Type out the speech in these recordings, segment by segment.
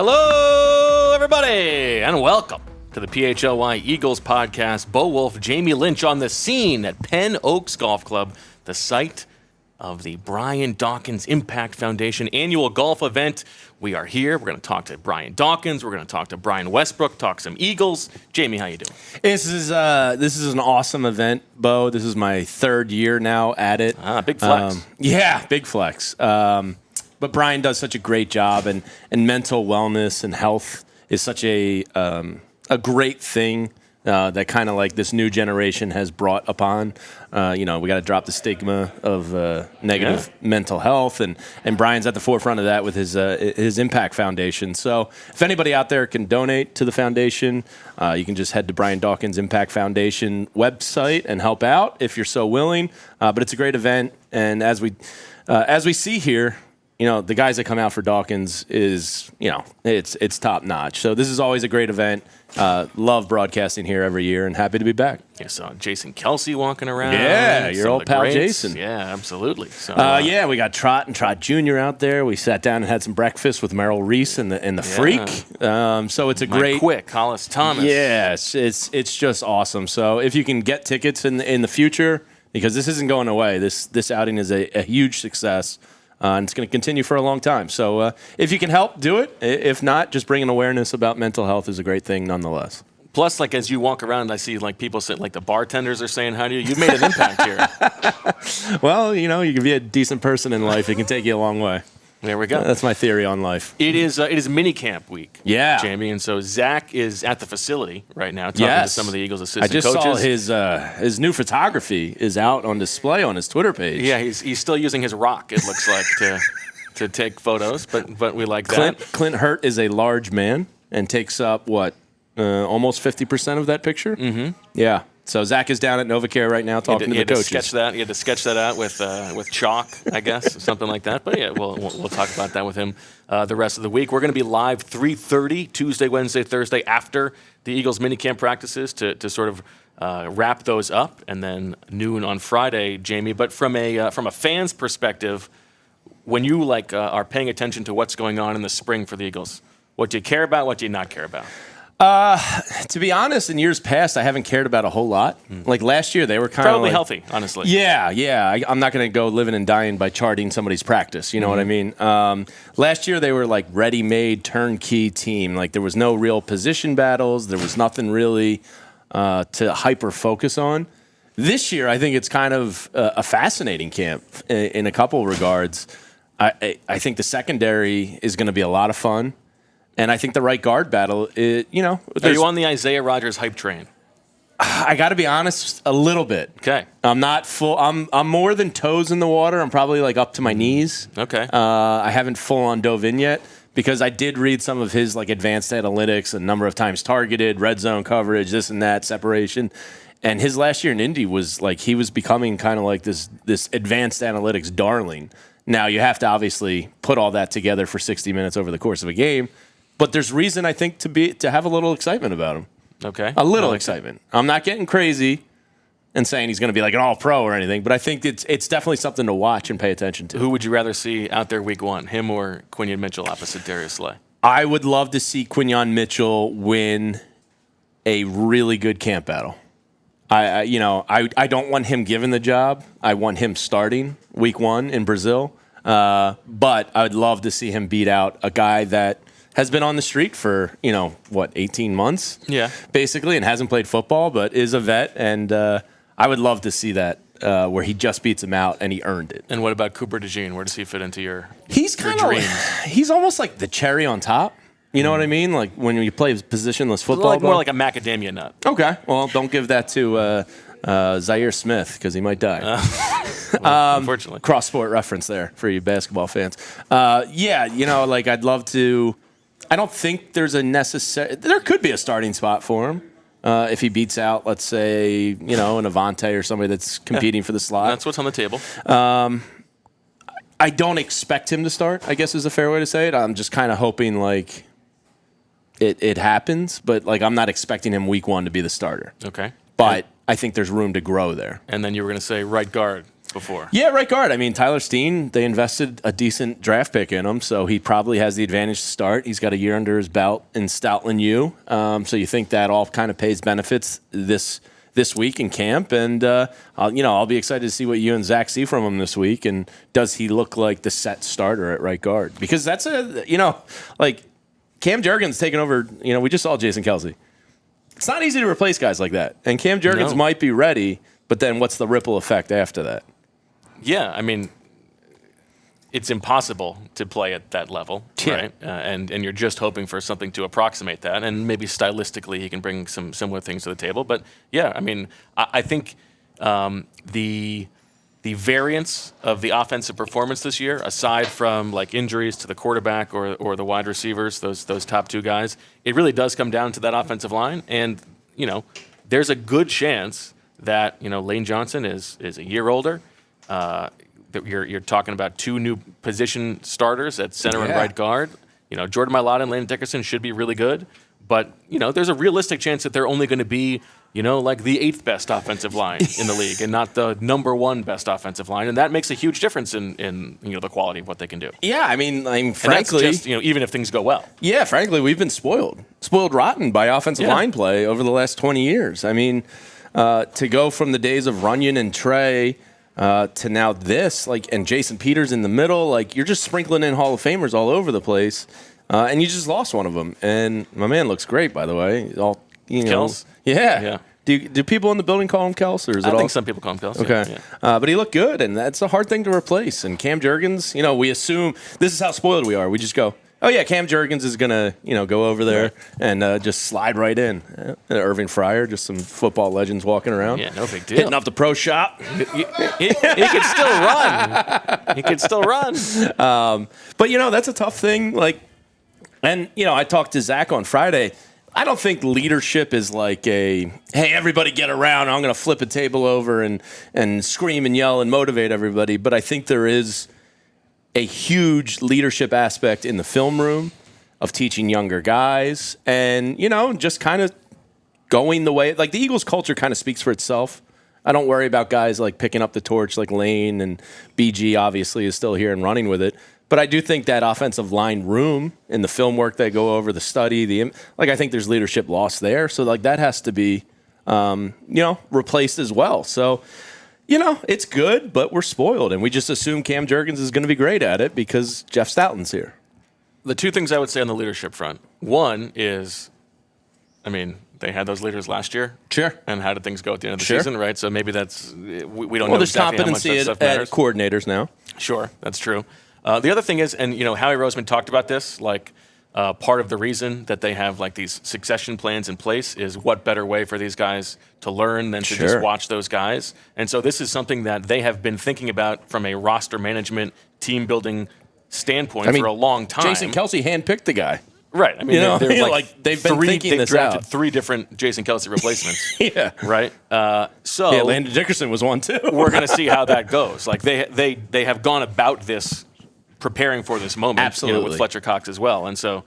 Hello, everybody, and welcome to the PHLY Eagles podcast. Bo Wulf, Jamie Lynch on the scene at Penn Oaks Golf Club, the site of the Brian Dawkins Impact Foundation annual golf event. We are here. We're going to talk to Brian Dawkins. We're going to talk to Brian Westbrook, talk some Eagles. Jamie, how you doing? This is an awesome event, Bo. This is my third year now at it. Big flex. Big flex. But Brian does such a great job, and mental wellness and health is such a great thing that kind of like this new generation has brought upon. We got to drop the stigma of negative mental health, and Brian's at the forefront of that with his Impact Foundation. So if anybody out there can donate to the foundation, you can just head to Brian Dawkins Impact Foundation website and help out if you're so willing. But it's a great event, and as we see here, the guys that come out for Dawkins is, it's top notch. So this is always a great event. Love broadcasting here every year, and happy to be back. You saw Jason Kelsey walking around. Yeah, your old pal greats. Jason. Yeah, absolutely. So, we got Trot and Trot Jr. out there. We sat down and had some breakfast with Merrill Reese and the Freak. So it's a great quick Hollis Thomas. Yes, it's just awesome. So if you can get tickets in the future, because this isn't going away. This outing is a huge success. And it's going to continue for a long time. So if you can help, do it. If not, just bringing awareness about mental health is a great thing nonetheless. Plus, as you walk around, I see people say, the bartenders are saying hi to you. You've made an impact here. Well, you can be a decent person in life. It can take you a long way. There we go. That's my theory on life. It is minicamp week, Jamie. And so Zach is at the facility right now talking to some of the Eagles assistant coaches. I just saw his new photography is out on display on his Twitter page. Yeah, he's still using his rock, it looks like, to take photos, but we like that. Clint Hurt is a large man and takes up, almost 50% of that picture? Mm-hmm. Yeah. So Zach is down at NovaCare right now talking to the coaches. He had to sketch that out with chalk, I guess, something like that. But yeah, we'll talk about that with him the rest of the week. We're going to be live 3:30 Tuesday, Wednesday, Thursday after the Eagles minicamp practices to sort of wrap those up, and then noon on Friday, Jamie. But from a fan's perspective, when you are paying attention to what's going on in the spring for the Eagles, what do you care about? What do you not care about? To be honest, in years past, I haven't cared about a whole lot. Like last year, they were kind of probably healthy, honestly. Yeah. I'm not going to go living and dying by charting somebody's practice. You know what I mean? Last year, they were ready-made, turnkey team. There was no real position battles. There was nothing really to hyper-focus on. This year, I think it's kind of a fascinating camp in a couple of regards. I think the secondary is going to be a lot of fun. And I think the right guard battle, are you on the Isaiah Rodgers hype train? I got to be honest, a little bit. Okay. I'm not full. I'm more than toes in the water. I'm probably up to my knees. Okay. I haven't full on dove in yet because I did read some of his advanced analytics, a number of times targeted, red zone coverage, this and that, separation. And his last year in Indy was he was becoming kind of this advanced analytics darling. Now you have to obviously put all that together for 60 minutes over the course of a game. But there's reason, I think, to have a little excitement about him. Okay. A little excitement. I'm not getting crazy and saying he's going to be an all-pro or anything, but I think it's definitely something to watch and pay attention to. Who would you rather see out there week one, him or Quinyon Mitchell opposite Darius Slay? I would love to see Quinyon Mitchell win a really good camp battle. I don't want him given the job. I want him starting week one in Brazil. But I would love to see him beat out a guy that has been on the street for, 18 months? Yeah. Basically, and hasn't played football, but is a vet. And I would love to see that where he just beats him out and he earned it. And what about Cooper DeJean? Where does he fit into your dreams? He's almost like the cherry on top. You know what I mean? When you play positionless football. More like a macadamia nut. Okay. Well, don't give that to Zaire Smith because he might die. Unfortunately. Cross-sport reference there for you basketball fans. I'd love to. I don't think there's there could be a starting spot for him if he beats out, let's say, an Avante or somebody that's competing for the slot. That's what's on the table. I don't expect him to start, I guess is a fair way to say it. I'm just kind of hoping it happens, but I'm not expecting him week one to be the starter. Okay. But I think there's room to grow there. And then you were going to say right guard. before. Yeah, right guard. I mean, Tyler Steen, they invested a decent draft pick in him, so he probably has the advantage to start. He's got a year under his belt in Stoutland U, so you think that all kind of pays benefits this week in camp, and I'll be excited to see what you and Zach see from him this week, and does he look like the set starter at right guard? Because that's like Cam Jurgens taking over. We just saw Jason Kelce. It's not easy to replace guys like that, and Cam Jurgens might be ready, but then what's the ripple effect after that? Yeah, I mean, it's impossible to play at that level, right? And you're just hoping for something to approximate that, and maybe stylistically he can bring some similar things to the table. But yeah, I mean, I think the variance of the offensive performance this year, aside from like injuries to the quarterback or the wide receivers, those top two guys, it really does come down to that offensive line. And there's a good chance that Lane Johnson is a year older. You're talking about two new position starters at center and right guard. Jordan Mailata and Landon Dickerson should be really good, but there's a realistic chance that they're only going to be like the 8th best offensive line in the league and not the number 1 best offensive line, and that makes a huge difference in the quality of what they can do. Yeah, I mean, frankly, and that's just, even if things go well. Yeah, frankly, we've been spoiled rotten by offensive line play over the last 20 years. I mean, to go from the days of Runyon and Trey to now this, and Jason Peters in the middle, you're just sprinkling in Hall of Famers all over the place, and you just lost one of them. And my man looks great, by the way. Kels? Yeah. Do people in the building call him Kels, or is it I think some people call him Kels. Okay, but he looked good, and that's a hard thing to replace. And Cam Jurgens, we assume this is how spoiled we are. We just go, oh yeah, Cam Jurgens is gonna go over there and just slide right in. Irving Fryer, just some football legends walking around. Yeah, no big deal. Hitting up the pro shop. He could still run. He could still run. But that's a tough thing. And I talked to Zach on Friday. I don't think leadership is like hey, everybody get around. I'm going to flip a table over and scream and yell and motivate everybody. But I think there is a huge leadership aspect in the film room of teaching younger guys and, just kind of going the way. The Eagles culture kind of speaks for itself. I don't worry about guys picking up the torch like Lane, and BG obviously is still here and running with it. But I do think that offensive line room and the film work they go over, the study, I think there's leadership lost there. So that has to be, replaced as well. So, it's good, but we're spoiled, and we just assume Cam Jurgens is going to be great at it because Jeff Stoutland's here. The two things I would say on the leadership front. One is, they had those leaders last year. Sure. And how did things go at the end of the season, right? So maybe that's we don't know there's exactly how much that stuff matters. At coordinators now. Sure, that's true. The other thing is, and Howie Roseman talked about this, part of the reason that they have these succession plans in place is what better way for these guys to learn than to just watch those guys. And so this is something that they have been thinking about from a roster management, team building standpoint for a long time. Jason Kelce handpicked the guy. Right. They've been thinking they've this drafted out. 3 different Jason Kelce replacements. Yeah. Right. Landon Dickerson was one too. We're going to see how that goes. They have gone about this, preparing for this moment. Absolutely. With Fletcher Cox as well. And so,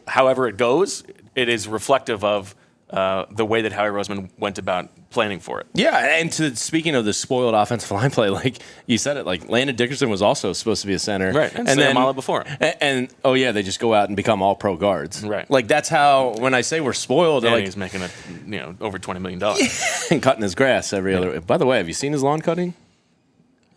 however it goes, it is reflective of the way that Howie Roseman went about planning for it. Yeah, and speaking of the spoiled offensive line play, you said it, Landon Dickerson was also supposed to be a center. Right, and then Amala before him. And they just go out and become all pro guards. Right. That's how, when I say we're spoiled. And he's making over $20 million. And cutting his grass every other. By the way, have you seen his lawn cutting?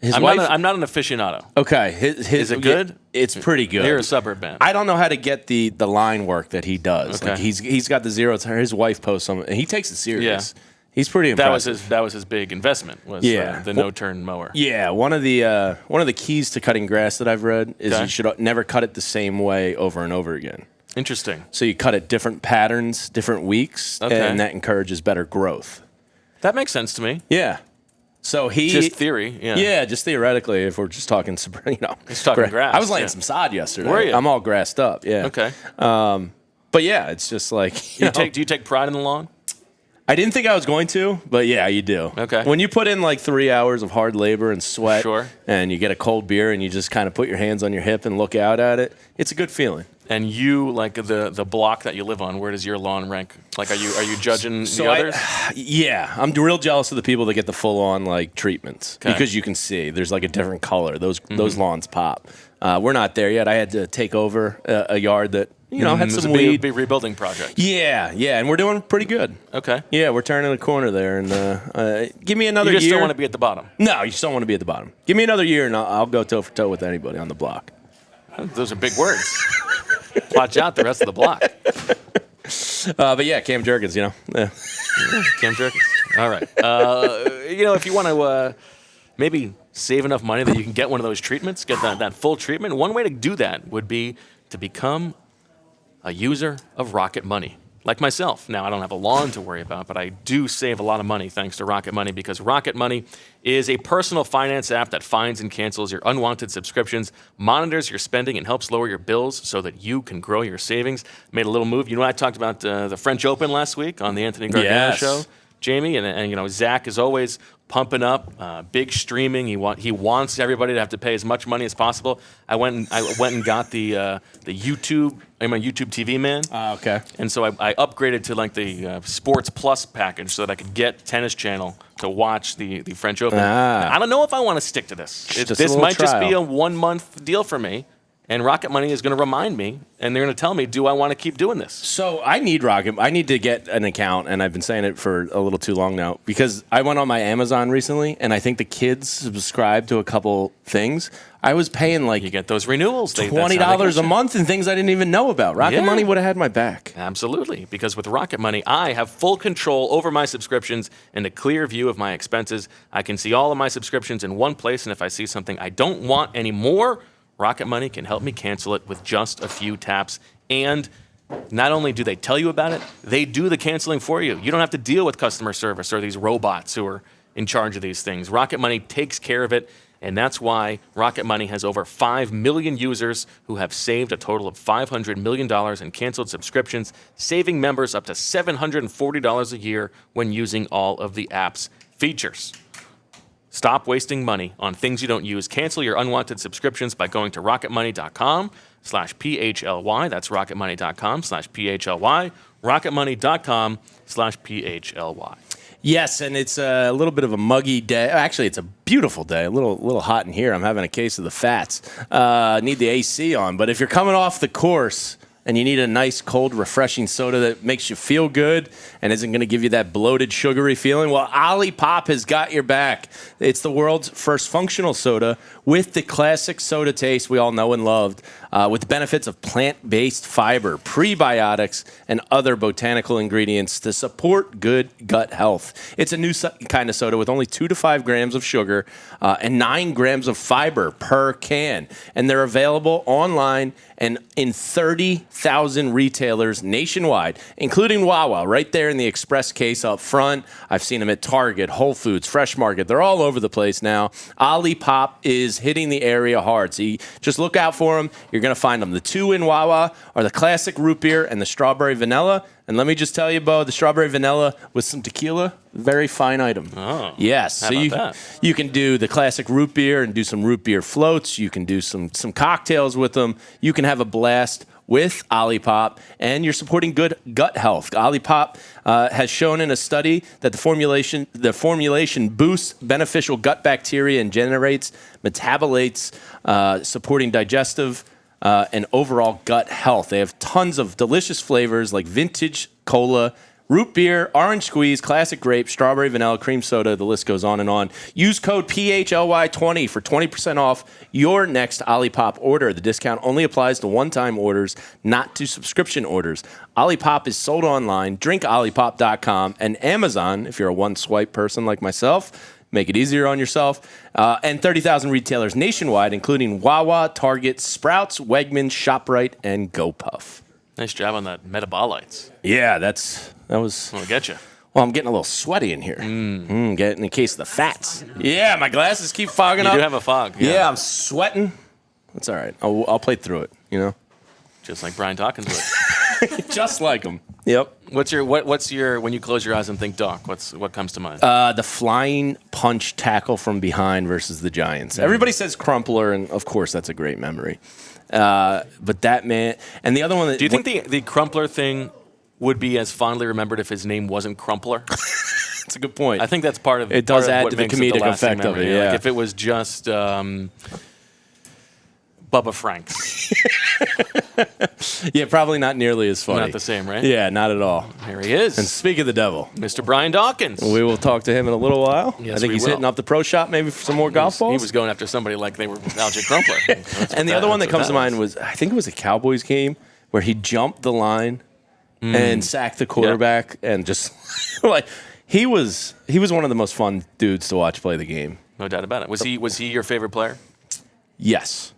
I'm not an aficionado. Okay. Is it good? It's pretty good. You're a suburb man. I don't know how to get the line work that he does. Okay. He's got the zero. His wife posts some, and he takes it serious. Yeah. He's pretty impressive. That was his big investment. Was the no-turn mower. Yeah. One of the keys to cutting grass that I've read is you should never cut it the same way over and over again. Interesting. So you cut it different patterns, different weeks, and that encourages better growth. That makes sense to me. Yeah. So just theory, yeah, just theoretically. If we're just talking, just talking grass. I was laying some sod yesterday. Were you? I'm all grassed up. Yeah. Okay. But yeah, it's just do you take pride in the lawn? I didn't think I was going to, but yeah, you do. Okay. When you put in 3 hours of hard labor and sweat, sure, and you get a cold beer and you just kind of put your hands on your hip and look out at it, it's a good feeling. And you, like the block that you live on, where does your lawn rank? Like, are you judging the others? Yeah, I'm real jealous of the people that get the full-on like treatments because you can see there's like a different color. Those lawns pop. We're not there yet. I had to take over a yard that had some weed. Big rebuilding project. Yeah, and we're doing pretty good. Okay. Yeah, we're turning a corner there, and give me another year. You just year. don't want to be at the bottom. No, you just don't want to be at the bottom. Give me another year, and I'll go toe for toe with anybody on the block. Those are big words. Watch out, the rest of the block. But yeah, Cam Jerkins, Yeah, Cam Jerkins. All right. If you want to maybe save enough money that you can get one of those treatments, get that full treatment, one way to do that would be to become a user of Rocket Money. Like myself. Now, I don't have a lawn to worry about, but I do save a lot of money thanks to Rocket Money because Rocket Money is a personal finance app that finds and cancels your unwanted subscriptions, monitors your spending, and helps lower your bills so that you can grow your savings. Made a little move. I talked about the French Open last week on the Anthony Gargano show, Jamie, and Zach is always pumping up, big streaming. He wants everybody to have to pay as much money as possible. I went and got the YouTube. I'm a YouTube TV man. Okay. And so I upgraded to like the Sports Plus package so that I could get Tennis Channel to watch the French Open. I don't know if I want to stick to this. This might just be a 1-month deal for me. And Rocket Money is going to remind me, and they're going to tell me, do I want to keep doing this? So I need Rocket. I need to get an account, and I've been saying it for a little too long now because I went on my Amazon recently, and I think the kids subscribe to a couple things. I was paying like you get those renewals, $20 a month, and things I didn't even know about. Rocket Money would have had my back. Absolutely, because with Rocket Money, I have full control over my subscriptions and a clear view of my expenses. I can see all of my subscriptions in one place, and if I see something I don't want anymore, Rocket Money can help me cancel it with just a few taps. And not only do they tell you about it, they do the canceling for you. You don't have to deal with customer service or these robots who are in charge of these things. Rocket Money takes care of it, and that's why Rocket Money has over 5 million users who have saved a total of $500 million in canceled subscriptions, saving members up to $740 a year when using all of the app's features. Stop wasting money on things you don't use. Cancel your unwanted subscriptions by going to rocketmoney.com/PHLY. That's rocketmoney.com/PHLY. rocketmoney.com/PHLY. Yes, and it's a little bit of a muggy day. Actually, it's a beautiful day. A little hot in here. I'm having a case of the fats. Need the AC on. But if you're coming off the course and you need a nice, cold, refreshing soda that makes you feel good and isn't going to give you that bloated, sugary feeling, well, Ollipop has got your back. It's the world's first functional soda with the classic soda taste we all know and loved, with the benefits of plant-based fiber, prebiotics, and other botanical ingredients to support good gut health. It's a new kind of soda with only 2 to 5 grams of sugar and 9 grams of fiber per can. And they're available online and in 30,000 retailers nationwide, including Wawa, right there in the express case up front. I've seen them at Target, Whole Foods, Fresh Market. They're all over the place now. Ollipop is hitting the area hard. So you just look out for them. You're going to find them. The 2 in Wawa are the classic root beer and the strawberry vanilla. And let me just tell you, Bo, the strawberry vanilla with some tequila, very fine item. Oh, yes. So you can do the classic root beer and do some root beer floats. You can do some cocktails with them. You can have a blast with Ollipop, and you're supporting good gut health. Ollipop has shown in a study that the formulation boosts beneficial gut bacteria and generates metabolites, supporting digestive and overall gut health. They have tons of delicious flavors like vintage cola, root beer, orange squeeze, classic grape, strawberry vanilla, cream soda. The list goes on and on. Use code PHLY20 for 20% off your next Ollipop order. The discount only applies to one-time orders, not to subscription orders. Ollipop is sold online. DrinkOllipop.com and Amazon, if you're a one-swipe person like myself. Make it easier on yourself. And 30,000 retailers nationwide, including Wawa, Target, Sprouts, Wegmans, ShopRite, and GoPuff. Nice job on that metabolites. Yeah, that was... I'll get you. Well, I'm getting a little sweaty in here. Getting in case of the fats. Yeah, my glasses keep fogging up. You do have a fog. Yeah, I'm sweating. That's all right. I'll play through it, Just like Brian Dawkins would. Just like him. Yep. What's your when you close your eyes and think Doc? What comes to mind? The flying punch tackle from behind versus the Giants. Everybody says Crumpler, and of course that's a great memory. But that man, and the other one. Do you think the Crumpler thing would be as fondly remembered if his name wasn't Crumpler? That's a good point. I think that's part of it. Does part of add what to the makes comedic it the lasting effect of memory. it. Yeah. Like if it was just Bubba Franks. Yeah, probably not nearly as funny. Not the same, right? Yeah, not at all. Here he is. And speak of the devil, Mr. Brian Dawkins. we will talk to him in a little while. Yes, I think we he's will. hitting up the pro shop maybe for some more golf balls. He was going after somebody like they were Algie Crumpler. And the other one that comes to mind was, I think it was a Cowboys game where he jumped the line and sacked the quarterback and just like he was one of the most fun dudes to watch play the game. No doubt about it. Was he your favorite player? Yes.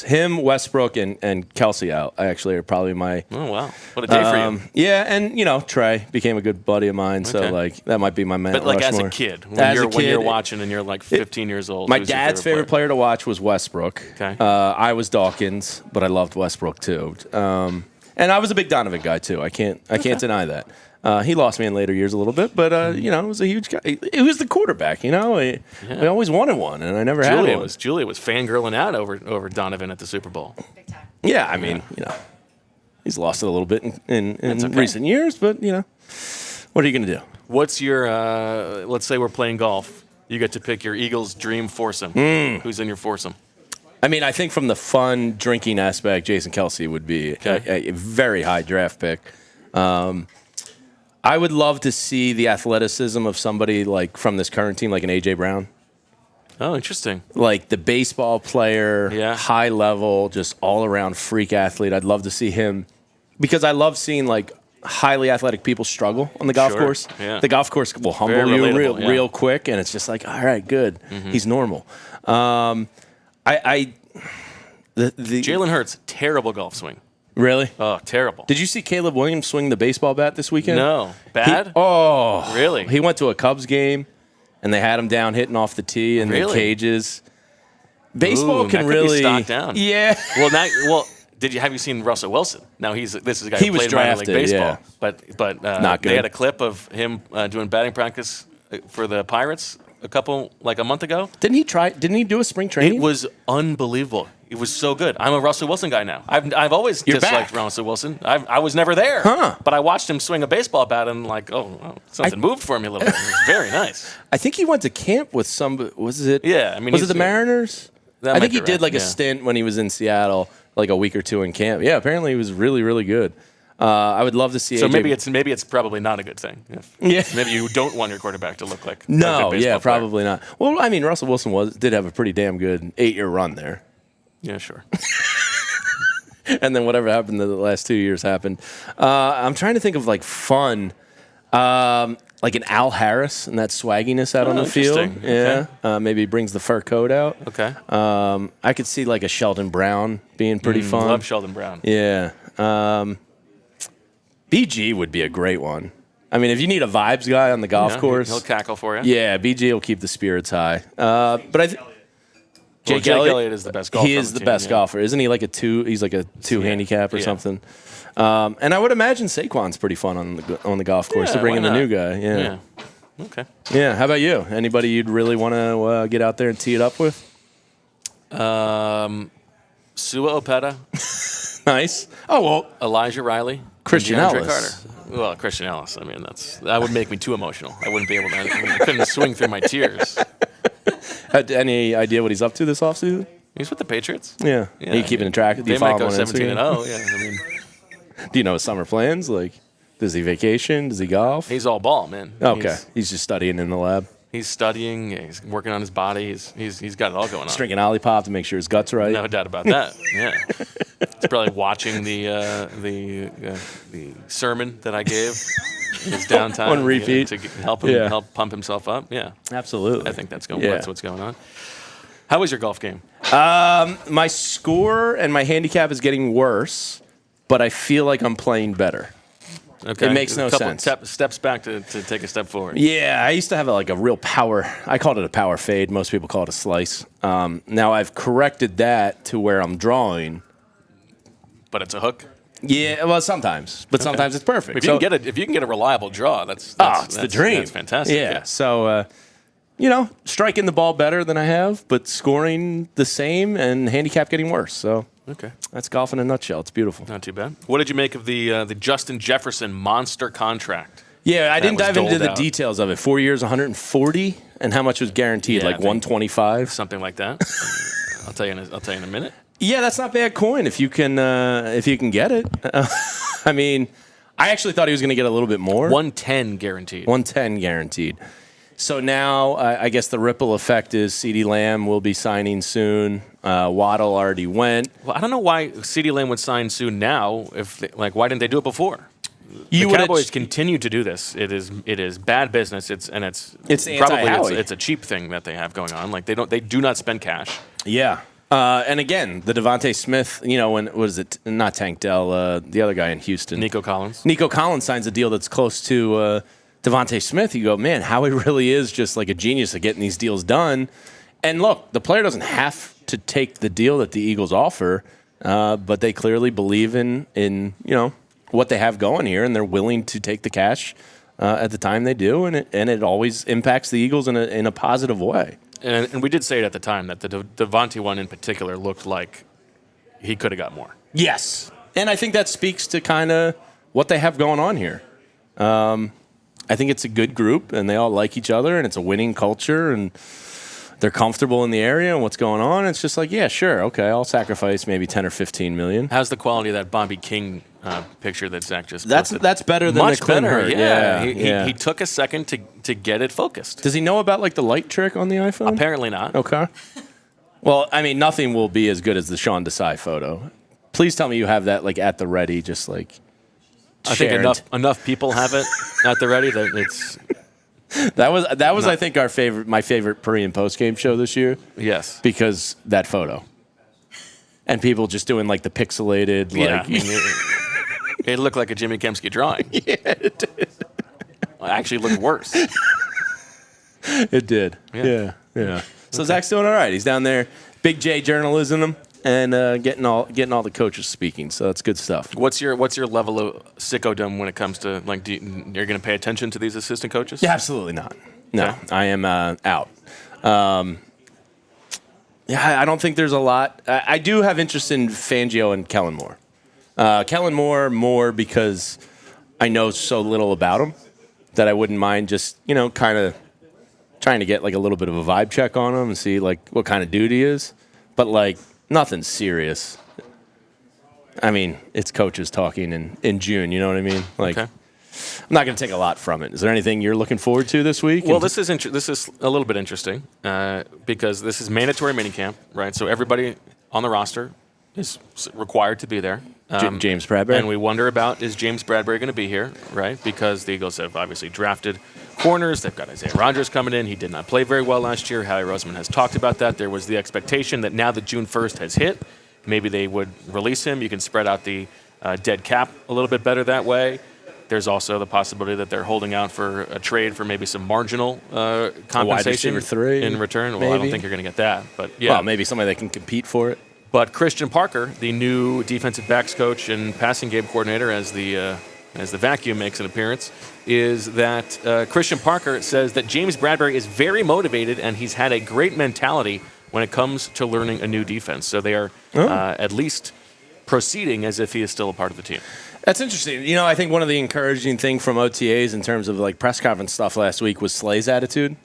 Him, Westbrook, and Kelsey out actually are probably my. Oh wow, what a day for you. Yeah, and Trey became a good buddy of mine, so Okay. like that might be my man. But like Rushmore. as a kid, when As a when you're kid, watching and you're like 15 years old. My who's your dad's favorite player to watch was Westbrook. Okay. I was Dawkins, but I loved Westbrook too. And I was a big Donovan guy too. I can't deny that. He lost me in later years a little bit, but it was a huge guy. He was the quarterback, We always wanted one, and I never had one. Julia was fangirling out over Donovan at the Super Bowl. Yeah, I mean, he's lost it a little bit in okay. recent years, but what are you going to do? What's your let's say we're playing golf. You get to pick your Eagles' dream foursome. Who's in your foursome? I mean, I think from the fun drinking aspect, Jason Kelsey would be a very high draft pick. I would love to see the athleticism of somebody like from this current team, like an A.J. Brown. Oh, interesting. Like the baseball player, high level, just all around freak athlete. I'd love to see him because I love seeing like highly athletic people struggle on the golf course. Yeah. The golf course will humble Very you relatable, real quick, and it's just like, all right, good. He's normal. Jalen Hurts, terrible golf swing. Really? Oh, terrible. Did you see Caleb Williams swing the baseball bat this weekend? No. Bad? Really? Really? He went to a Cubs game, and they had him down hitting off the tee in the cages. Baseball Ooh, can that could be really stocked down. Yeah. Well, have you seen Russell Wilson? Now this is a guy who was played minor league drafted, baseball, yeah. but Not good. They had a clip of him doing batting practice for the Pirates a month ago. Didn't he do a spring training? It was unbelievable. It was so good. I'm a Russell Wilson guy now. I've always disliked Russell Wilson. I was never there, but I watched him swing a baseball bat and something moved for me a little bit. It was very nice. I think he went to camp with somebody. Was it? Yeah, I mean, was it the Mariners? I think he did right. a stint when he was in Seattle, like a week or two in camp. Yeah, apparently he was really, really good. I would love to see. So AJ. maybe it's probably not a good thing. Maybe you don't want your quarterback to look like no. a good baseball player. Probably not. Well, I mean, Russell Wilson did have a pretty damn good 8-year run there. Yeah, sure. And then whatever happened the last 2 years happened. I'm trying to think of like fun, like an Al Harris and that swagginess out on the field. Okay. Yeah, maybe he brings the fur coat out. Okay. I could see like a Sheldon Brown being pretty fun. Love Sheldon Brown. Yeah. BG would be a great one. I mean, if you need a vibes guy on the golf course, he'll cackle for you. Yeah, BG will keep the spirits high. But I think. Jake Elliott is the best golfer. He is the best golfer. Isn't he like a 2? He's like a 2 handicap or something. And I would imagine Saquon's pretty fun on the golf course to bring in the new guy. Yeah. Okay. Yeah. How about you? Anybody you'd really want to get out there and tee it up with? Sua Opeta. Nice. Oh, well. Elijah Riley. Christian DeAndre Ellis. Carter. Well, Christian Ellis. I mean, that would make me too emotional. I wouldn't be able to. I couldn't swing through my tears. Any idea what he's up to this offseason? He's with the Patriots. Yeah. Are you keeping track? They might go 17-0. Yeah. I mean, do you know his summer plans? Like, does he vacation? Does he golf? he's all ball, man. Okay. He's just studying in the lab. He's studying. He's working on his body. He's got it all going on. He's drinking Ollipop to make sure his gut's right. No doubt about that. Yeah. He's probably watching the sermon that I gave in his downtime on repeat to help him help pump himself up. Yeah. Absolutely. I think that's what's going on. How was your golf game? My score and my handicap is getting worse, but I feel like I'm playing better. Okay. It makes no sense. Steps back to take a step forward. Yeah, I used to have a real power. I called it a power fade. Most people call it a slice. Now I've corrected that to where I'm drawing. But it's a hook. Yeah, well, sometimes, but sometimes it's perfect. If you can get a reliable draw, that's the dream. That's fantastic. Yeah. So, striking the ball better than I have, but scoring the same and handicap getting worse. So Okay. That's golf in a nutshell. It's beautiful. Not too bad. What did you make of the Justin Jefferson monster contract? Yeah, I didn't dive into the out. details of it. 4 years, 140, and how much was guaranteed? Yeah, like 125, something like that. I'll tell you in a minute. Yeah, that's not bad coin if you can get it. I mean, I actually thought he was going to get a little bit more. 110 guaranteed. 110 guaranteed. So now I guess the ripple effect is CeeDee Lamb will be signing soon. Waddle already went. Well, I don't know why CeeDee Lamb would sign soon now. Why didn't they do it before? The Cowboys continue to do this. It is bad business. It's probably it's a cheap thing that they have going on. Like they do not spend cash. Yeah. And again, the Devontae Smith, when was it? Not Tank Dell, the other guy in Houston, Nico Collins. Nico Collins signs a deal that's close to Devontae Smith. You go, man, Howie really is just like a genius at getting these deals done. And look, the player doesn't have to take the deal that the Eagles offer, but they clearly believe in what they have going here, and they're willing to take the cash at the time they do, and it always impacts the Eagles in a positive way. And we did say it at the time that the Devontae one in particular looked like he could have got more. Yes, and I think that speaks to kind of what they have going on here. I think it's a good group, and they all like each other, and it's a winning culture, and they're comfortable in the area and what's going on. It's just like, yeah, sure, okay, I'll sacrifice maybe 10 or 15 million. How's the quality of that Bobby King picture that Zach just posted? That's better than much the better. Yeah. He took a second to get it focused. Does he know about like the light trick on the iPhone? Apparently not. Okay. Well, I mean, nothing will be as good as the Sean Desai photo. Please tell me you have that like at the ready, just like. I think enough people have it at the ready that it's. That was I think my favorite pre and post game show this year. Yes, because that photo, and people just doing like the pixelated it looked like a Jimmy Kempski drawing. Yeah, it did. Well, it actually looked worse. It did. Yeah. So Zach's doing all right. He's down there, Big J journalism, and getting all the coaches speaking. So that's good stuff. What's your level of sickodom when it comes to like you're going to pay attention to these assistant coaches? Yeah, absolutely not. No, okay. I am out. I don't think there's a lot. I do have interest in Fangio and Kellen Moore. Kellen Moore more because I know so little about him that I wouldn't mind just kind of trying to get like a little bit of a vibe check on him and see like what kind of dude he is, but like. Nothing serious. I mean, it's coaches talking in June. You know what I mean? Like, okay. I'm not going to take a lot from it. Is there anything you're looking forward to this week? Well, this is a little bit interesting because this is mandatory minicamp, right? So everybody on the roster is required to be there. James Bradberry. And we wonder about, is James Bradberry going to be here, right? Because the Eagles have obviously drafted corners. They've got Isaiah Rodgers coming in. He did not play very well last year. Howie Roseman has talked about that. There was the expectation that now that June 1st has hit, maybe they would release him. You can spread out the dead cap a little bit better that way. There's also the possibility that they're holding out for a trade for maybe some marginal compensation in return. Well, maybe. I don't think you're going to get that. But yeah. Well, maybe somebody that can compete for it. But Christian Parker, the new defensive backs coach and passing game coordinator, as the vacuum makes an appearance, is that Christian Parker says that James Bradberry is very motivated and he's had a great mentality when it comes to learning a new defense. So they are at least proceeding as if he is still a part of the team. That's interesting. I think one of the encouraging things from OTAs in terms of like press conference stuff last week was Slay's attitude.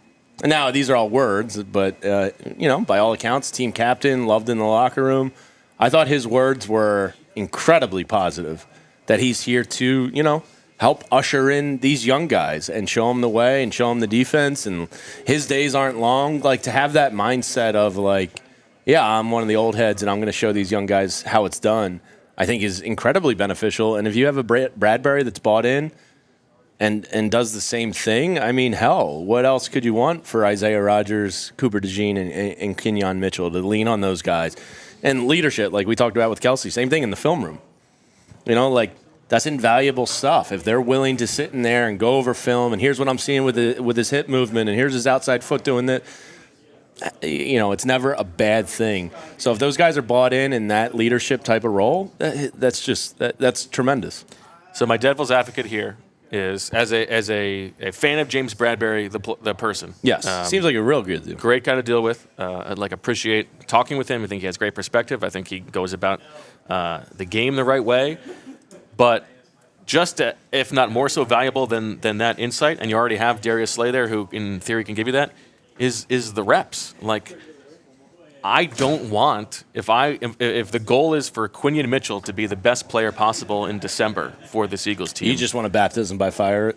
Now, these are all words, but, by all accounts, team captain, loved in the locker room. I thought his words were incredibly positive, that he's here to, help usher in these young guys and show them the way and show them the defense. And his days aren't long. Like, to have that mindset of, like, yeah, I'm one of the old heads and I'm going to show these young guys how it's done, I think is incredibly beneficial. And if you have a Bradberry that's bought in, and does the same thing, I mean, hell, what else could you want for Isaiah Rodgers, Cooper DeJean, and Kenyon Mitchell to lean on those guys? And leadership, like we talked about with Kelsey, same thing in the film room. That's invaluable stuff. If they're willing to sit in there and go over film, and here's what I'm seeing with his hip movement, and here's his outside foot doing that, it's never a bad thing. So if those guys are bought in that leadership type of role, that's tremendous. So my devil's advocate here, is as a fan of James Bradberry, the person. Yes, seems like a real good dude. Great guy to deal with. I'd appreciate talking with him. I think he has great perspective. I think he goes about the game the right way. But just if not more so valuable than that insight, and you already have Darius Slay there, who in theory can give you that, is the reps. Like, I don't want if the goal is for Quinion Mitchell to be the best player possible in December for this Eagles team. You just want a baptism by fire.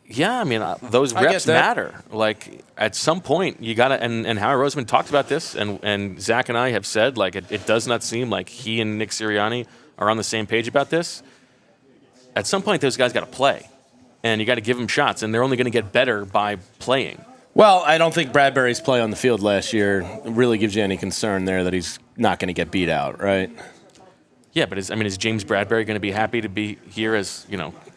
Yeah, I mean those reps matter. Like at some point you gotta and Howie Roseman talked about this, and Zach and I have said like it does not seem like he and Nick Sirianni are on the same page about this. At some point those guys got to play, and you got to give them shots, and they're only going to get better by playing. Well, I don't think Bradberry's play on the field last year really gives you any concern there that he's not going to get beat out, right? Yeah, but is James Bradberry going to be happy to be here as,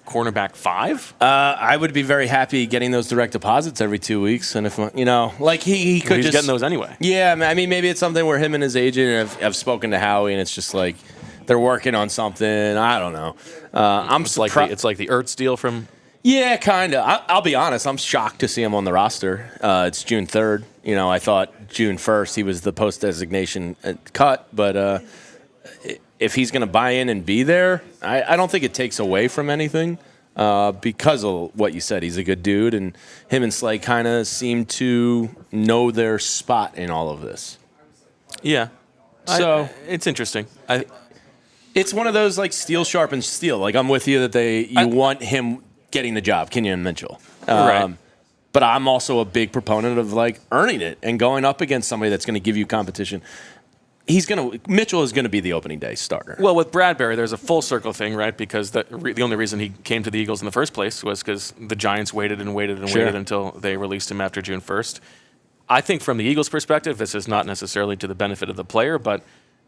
cornerback 5? I would be very happy getting those direct deposits every 2 weeks, and if he could he's getting those anyway. Yeah, I mean maybe it's something where him and his agent have spoken to Howie, and it's just like they're working on something. I don't know. It's like the Ertz deal from. Yeah, kind of. I'll be honest. I'm shocked to see him on the roster. It's June 3rd. I thought June 1st he was the post-designation cut. But if he's going to buy in and be there, I don't think it takes away from anything because of what you said. He's a good dude, and him and Slay kind of seem to know their spot in all of this. Yeah. So it's interesting. It's one of those like steel sharpens steel. Like I'm with you that you want him getting the job, Quinion Mitchell. Right. But I'm also a big proponent of like earning it and going up against somebody that's going to give you competition. Mitchell is going to be the opening day starter. Well, with Bradberry, there's a full circle thing, right? Because the only reason he came to the Eagles in the first place was because the Giants waited and waited and waited until they released him after June 1st. I think from the Eagles' perspective, this is not necessarily to the benefit of the player, but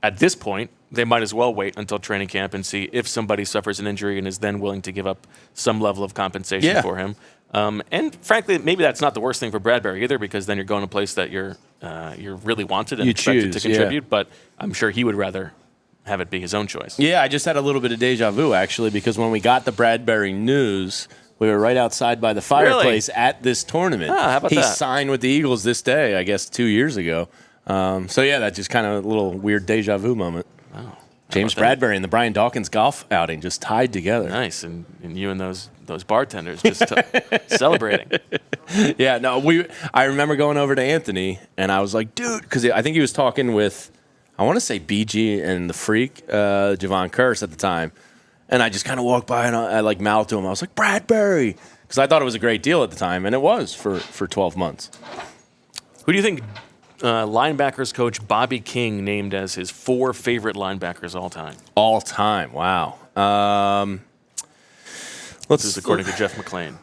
at this point, they might as well wait until training camp and see if somebody suffers an injury and is then willing to give up some level of compensation for him. And frankly, maybe that's not the worst thing for Bradberry either, because then you're going to a place that you're really wanted and expected to contribute. But I'm sure he would rather have it be his own choice. Yeah, I just had a little bit of deja vu, actually, because when we got the Bradberry news, we were right outside by the fireplace at this tournament. How about that? He signed with the Eagles this day, I guess 2 years ago. That just kind of a little weird deja vu moment. Wow. James Bradberry and the Brian Dawkins golf outing just tied together. Nice, and you and those bartenders just celebrating. Yeah, no, I remember going over to Anthony, and I was like, dude, because I think he was talking with, I want to say BG and the Freak, Javon Curse at the time, and I just kind of walked by and I like mouthed to him. I was like, Bradberry, because I thought it was a great deal at the time, and it was for 12 months. Who do you think linebackers coach Bobby King named as his 4 favorite linebackers all time? All time, wow. This is according to Jeff McClain.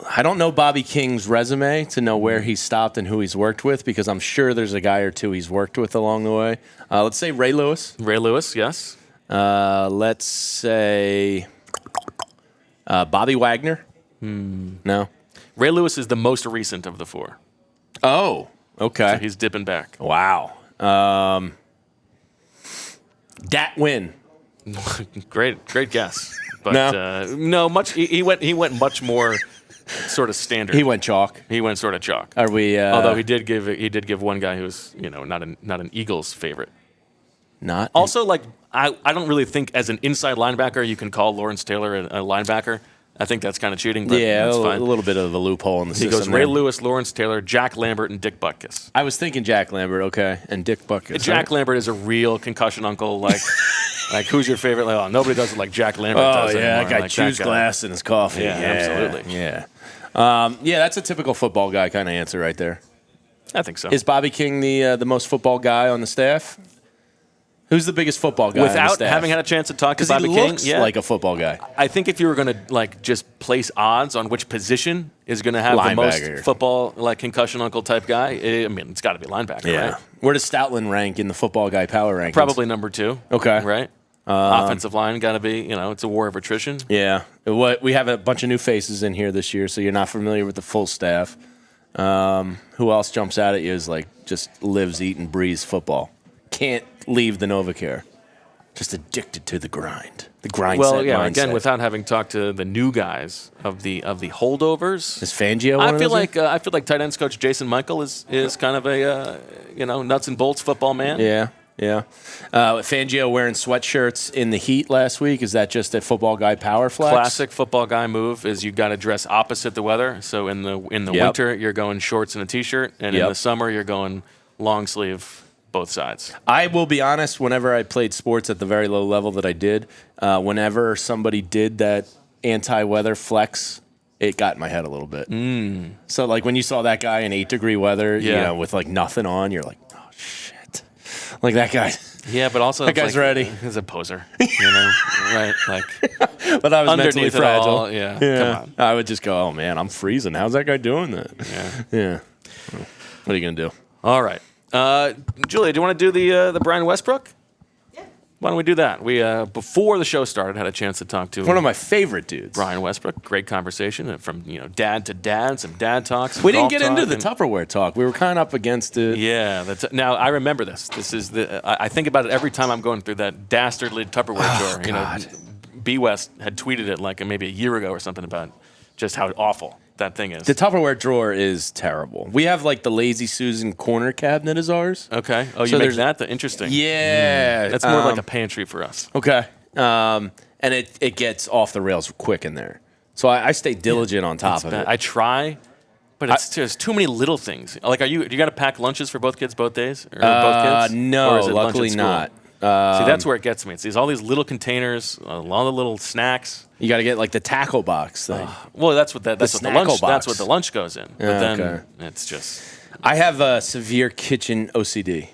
I don't know Bobby King's resume to know where he stopped and who he's worked with, because I'm sure there's a guy or two he's worked with along the way. Let's say Ray Lewis. Ray Lewis, yes. Let's say Bobby Wagner. No. Ray Lewis is the most recent of the 4. Oh, okay. So he's dipping back. Wow. Dat Win. Great guess. But no, much. He went much more sort of standard. He went chalk. He went sort of chalk. Are we? Although he did give one guy who was not an Eagles favorite. Not also like I don't really think as an inside linebacker you can call Lawrence Taylor a linebacker. I think that's kind of cheating. But that's fine. A little bit of a loophole in the system. He goes Ray Lewis, Lawrence Taylor, Jack Lambert, and Dick Butkus. I was thinking Jack Lambert, okay, and Dick Butkus. Jack Lambert is a real concussion uncle. Like who's your favorite? Like, nobody does it like Jack Lambert does. Oh yeah, anymore. that guy chews glass in his coffee. Yeah, absolutely. Yeah, that's a typical football guy kind of answer right there. I think so. Is Bobby King the most football guy on the staff? Who's the biggest football guy on the without staff? having had a chance to talk to Bobby King? King? Because he looks like a football guy. I think if you were going to just place odds on which position is going to have the most football concussion uncle type guy, it's got to be linebacker, right? Where does Stoutland rank in the football guy power rankings? Probably number 2. Okay. Right? Offensive line got to be, it's a war of attrition. Yeah. We have a bunch of new faces in here this year, so you're not familiar with the full staff. Who else jumps out at you is just lives, eat, and breathes football? Can't leave the NovaCare. just addicted to the grind. The grind. Well, mindset. again, without having talked to the new guys of the holdovers. Is Fangio one I of feel those? like tight ends coach Jason Michael is kind of a nuts and bolts football man. Yeah. Yeah. Fangio wearing sweatshirts in the heat last week. Is that just a football guy power flex? Classic football guy move is you got to dress opposite the weather. So in the winter, you're going shorts and a T-shirt, and in the summer, you're going long sleeve, both sides. I will be honest, whenever I played sports at the very low level that I did, whenever somebody did that anti-weather flex, it got in my head a little bit. So like when you saw that guy in 8-degree weather, with like nothing on, you're like, oh, shit. Like that guy. Yeah, but also that guy's ready. He's a poser, right? Like, but I was mentally fragile. All, come on. I would just go, oh man, I'm freezing. How's that guy doing that? Yeah. What are you gonna do? All right, Julia, do you want to do the Brian Westbrook? Why don't we do that? We before the show started, had a chance to talk to one of my favorite dudes, Brian Westbrook. Great conversation from dad to dad, some dad talks. We didn't get into the Tupperware talk. We were kind of up against it. Yeah, now I remember this. This is I think about it every time I'm going through that dastardly Tupperware drawer. God. B West had tweeted it like maybe a year ago or something about just how awful that thing is. The Tupperware drawer is terrible. We have like the Lazy Susan corner cabinet is ours. Okay. Oh, you make that? Interesting. Yeah. That's more like a pantry for us. Okay. And it gets off the rails quick in there. So I stay diligent on top of it. I try, but it's just too many little things. Like, do you got to pack lunches for both kids both days? Or both kids? No, or is it luckily not. See, that's where it gets me. It's all these little containers, a lot of little snacks. You got to get like the tackle box thing. Well, that's what the lunch. box. That's what the lunch goes in. But then it's just. I have a severe kitchen OCD.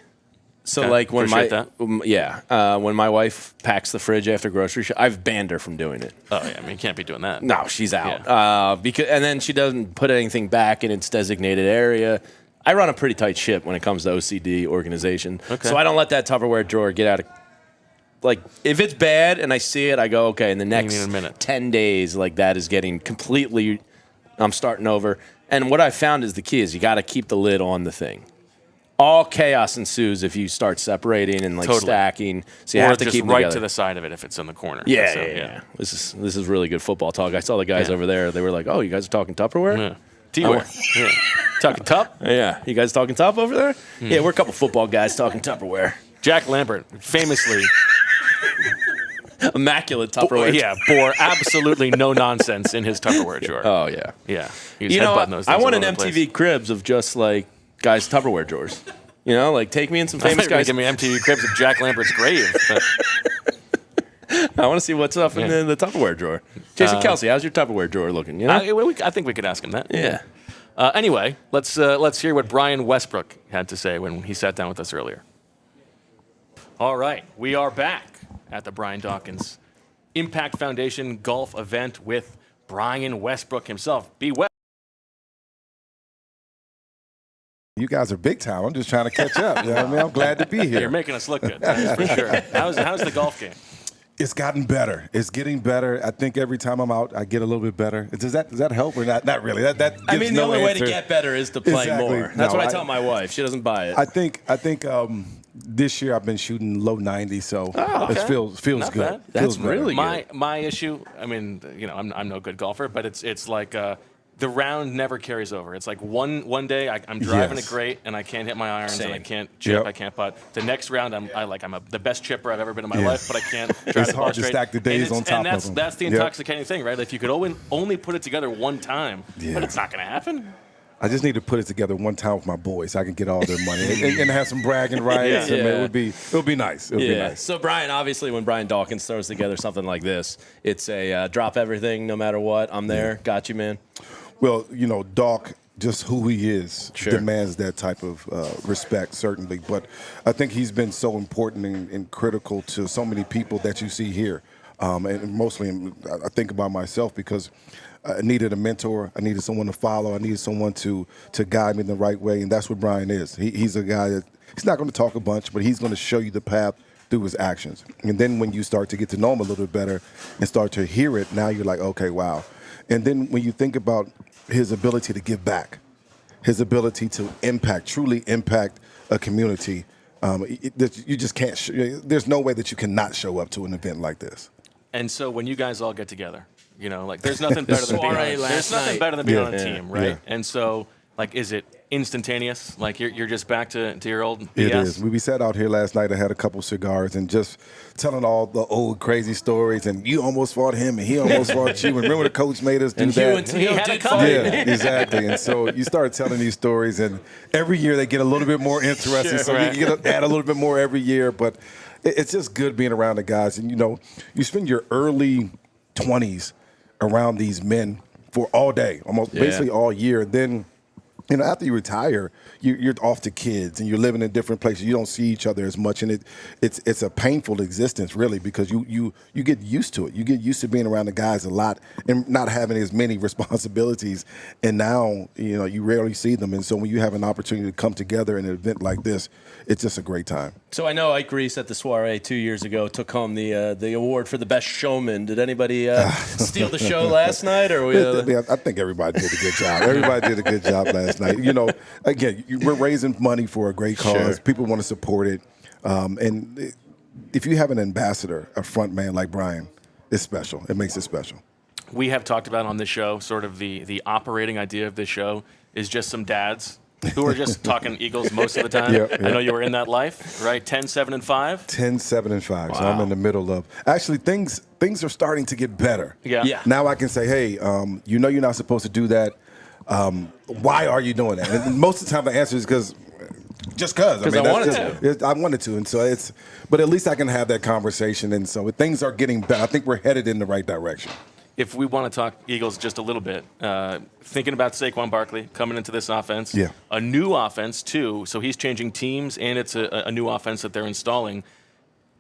So like when when my wife packs the fridge after grocery shop, I've banned her from doing it. Oh yeah, I mean you can't be doing that. No, she's out. And then she doesn't put anything back in its designated area. I run a pretty tight ship when it comes to OCD organization. Okay. So I don't let that Tupperware drawer get out of. Like, if it's bad and I see it, I go, okay, in the next 10 days, like, that is getting completely, I'm starting over. And what I found is the key is you got to keep the lid on the thing. All chaos ensues if you start separating and, like, stacking. So you have to keep them right together. to the side of it if it's in the corner. Yeah. This is really good football talk. I saw the guys over there. They were like, oh, you guys are talking Tupperware? Yeah. T-ware. Talking Tup? Yeah. You guys talking Tup over there? Yeah, we're a couple football guys talking Tupperware. Jack Lambert, famously... immaculate Tupperware. Bore absolutely no nonsense in his Tupperware drawer. Oh, yeah. Yeah. I want an MTV Cribs of just, like, guys' Tupperware drawers. Like, take me in some famous guys. Give me MTV Cribs of Jack Lambert's grave. I want to see what's up in the Tupperware drawer. Jason Kelsey, how's your Tupperware drawer looking? I think we could ask him that. Yeah. Anyway, let's hear what Brian Westbrook had to say when he sat down with us earlier. All right, we are back at the Brian Dawkins Impact Foundation golf event with Brian Westbrook himself. Be well. You guys are big time. I'm just trying to catch up. You know what I mean? I'm glad to be here. You're making us look good, that's for sure. How's the golf game? It's gotten better. It's getting better. I think every time I'm out, I get a little bit better. Does that help or not? Not really. That gives the only way answer. to get better is to play more. That's what I tell my wife. She doesn't buy it. I think this year I've been shooting low 90s, so it feels not good. Bad. That's really good. My issue. I mean, I'm no good golfer, but it's like. The round never carries over. It's like one day I'm driving it great and I can't hit my irons and I can't chip, I can't putt. The next round I'm the best chipper I've ever been in my life, but I can't drive it's the ball hard to straight. stack the days on top of them. That's the intoxicating thing, right? If you could only put it together one time, but it's not going to happen. I just need to put it together one time with my boys so I can get all their money and have some bragging rights. It'll be nice. It'll be nice. So Brian, obviously, when Brian Dawkins throws together something like this, it's a drop everything, no matter what. I'm there. Got you, man. Well, Doc, just who he is, demands that type of respect, certainly. But I think he's been so important and critical to so many people that you see here. And mostly, I think about myself because I needed a mentor. I needed someone to follow. I needed someone to guide me in the right way. And that's what Brian is. He's a guy that he's not going to talk a bunch, but he's going to show you the path through his actions. And then when you start to get to know him a little bit better and start to hear it, now you're like, okay, wow. And then when you think about his ability to give back, his ability to truly impact a community, You just can't. There's no way that you cannot show up to an event like this. And so when you guys all get together, there's nothing better than being on a team, right? Yeah. And so, is it instantaneous? Like you're just back to your old BS? It is. We sat out here last night. I had a couple cigars and just telling all the old crazy stories. And you almost fought him, and he almost fought you. And remember the coach made us do that? He had a cut. Yeah, exactly. And so you start telling these stories, and every year they get a little bit more interesting. Sure, so right. you add a little bit more every year. But it's just good being around the guys. And, you spend your early 20s around these men for all day, almost basically all year. Then, after you retire, you're off to kids and you're living in different places. You don't see each other as much, and it's a painful existence, really, because you get used to it. You get used to being around the guys a lot and not having as many responsibilities. And now, you rarely see them. And so when you have an opportunity to come together in an event like this, it's just a great time. So I know Ike Reese at the soiree 2 years ago took home the award for the best showman. Did anybody steal the show last night? Or I think everybody did a good job. Everybody did a good job last night. Again, we're raising money for a great cause. Sure. People want to support it. And if you have an ambassador, a front man like Brian, it's special. It makes it special. We have talked about on this show, sort of the operating idea of this show is just some dads who are just talking Eagles most of the time. Yep. I know you were in that life, right? 10, 7, and 5? 10, 7, and 5. Wow. So I'm in the middle of. Actually, things are starting to get better. Yeah. Now I can say, hey, you're not supposed to do that. Why are you doing that? And most of the time the answer is because. Just because. I wanted to. I wanted to. And so but at least I can have that conversation. And so things are getting better. I think we're headed in the right direction. If we want to talk Eagles just a little bit, thinking about Saquon Barkley coming into this offense, a new offense too, so he's changing teams, and it's a new offense that they're installing.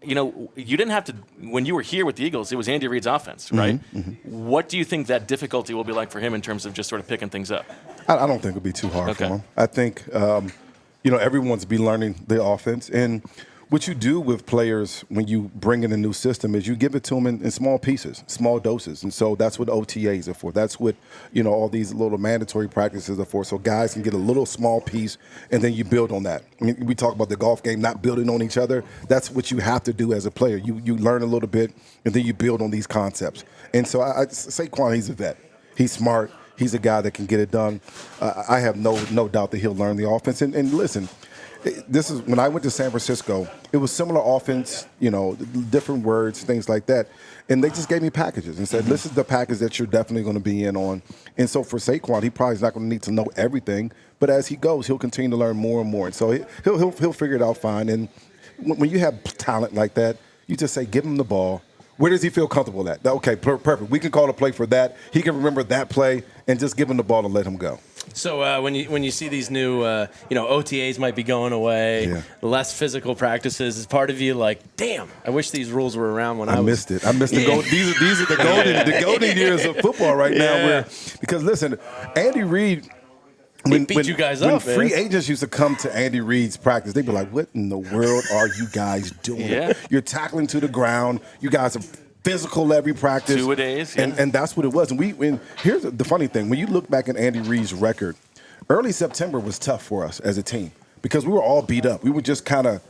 You didn't have to, when you were here with the Eagles, it was Andy Reid's offense, right? Mm-hmm. What do you think that difficulty will be like for him in terms of just sort of picking things up? I don't think it'll be too hard for him. I think, everyone's be learning the offense. And what you do with players when you bring in a new system is you give it to them in small pieces, small doses. And so that's what OTAs are for. That's what, all these little mandatory practices are for. So guys can get a little small piece, and then you build on that. I mean, we talk about the golf game, not building on each other. That's what you have to do as a player. You learn a little bit, and then you build on these concepts. And so Saquon, he's a vet. He's smart. He's a guy that can get it done. I have no doubt that he'll learn the offense. And listen, this is when I went to San Francisco, it was similar offense, different words, things like that. And they just gave me packages and said, this is the package that you're definitely going to be in on. And so for Saquon, he probably is not going to need to know everything. But as he goes, he'll continue to learn more and more. And so he'll figure it out fine. And when you have talent like that, you just say, give him the ball. Where does he feel comfortable at? Okay, perfect. We can call a play for that. He can remember that play and just give him the ball and let him go. So when you see these new, OTAs might be going away, less physical practices, is part of you like, damn, I wish these rules were around when I missed it. I missed the gold. These are the golden years of football right now. Because listen, Andy Reid. When you guys up, when free agents used to come to Andy Reid's practice, they'd be like, what in the world are you guys doing? Yeah. You're tackling to the ground. You guys are physical every practice. 2-a-days. Yeah. And that's what it was. And here's the funny thing. When you look back at Andy Reid's record, early September was tough for us as a team because we were all beat up. We were just kind of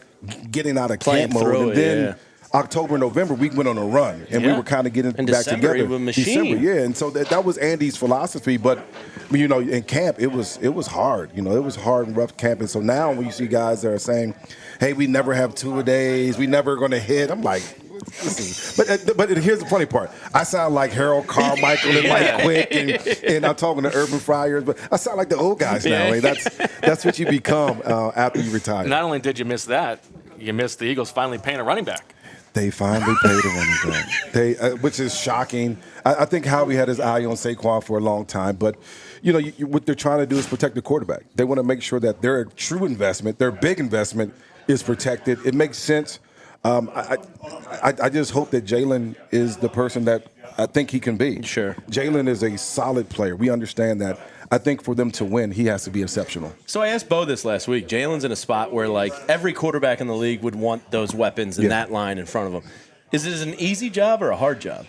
getting out of camp mode. And then October, November, we went on a run, and we were kind of getting back together. December, and so that was Andy's philosophy. But in camp, it was hard. It was hard and rough camp. And so now when you see guys that are saying, "Hey, we never have 2-a-days, we never going to hit," I'm like, but here's the funny part. I sound like Harold Carmichael and Mike Quick, and I'm talking to Urban Friars, but I sound like the old guys now. I mean, that's what you become after you retire. Not only did you miss that, you missed the Eagles finally paying a running back. They finally paid a running back, which is shocking. I think Howie had his eye on Saquon for a long time, but what they're trying to do is protect the quarterback. They want to make sure that their true investment, their big investment, is protected. It makes sense. I just hope that Jalen is the person that I think he can be. Sure. Jalen is a solid player. We understand that. I think for them to win, he has to be exceptional. So I asked Bo this last week. Jalen's in a spot where, every quarterback in the league would want those weapons in that line in front of him. Is it an easy job or a hard job?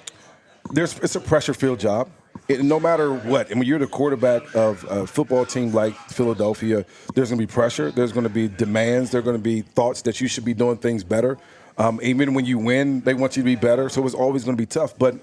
It's a pressure-filled job. no matter what, and when you're the quarterback of a football team like Philadelphia, there's going to be pressure. There's going to be demands. There are going to be thoughts that you should be doing things better. Even when you win, they want you to be better. So it's always going to be tough. But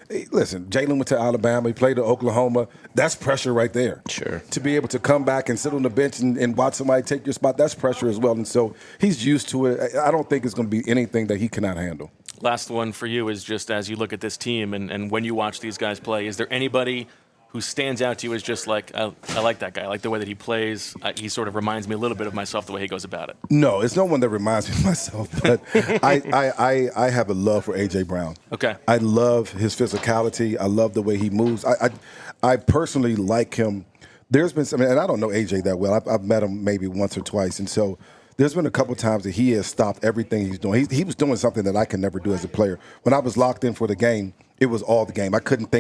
hey, listen, Jalen went to Alabama. He played at Oklahoma. That's pressure right there. Sure. To be able to come back and sit on the bench and watch somebody take your spot, that's pressure as well. And so he's used to it. I don't think it's going to be anything that he cannot handle. Last one for you is just as you look at this team and when you watch these guys play, is there anybody who stands out to you as just like, I like that guy. I like the way that he plays. He sort of reminds me a little bit of myself, the way he goes about it. No, it's no one that reminds me of myself, but I have a love for A.J. Brown. Okay. I love his physicality. I love the way he moves. I personally like him. There's been some, and I don't know A.J. that well. I've met him maybe once or twice, and so there's been a couple times that he has stopped everything he's doing. He was doing something that I could never do as a player. When I was locked in for the game, it was all the game. I couldn't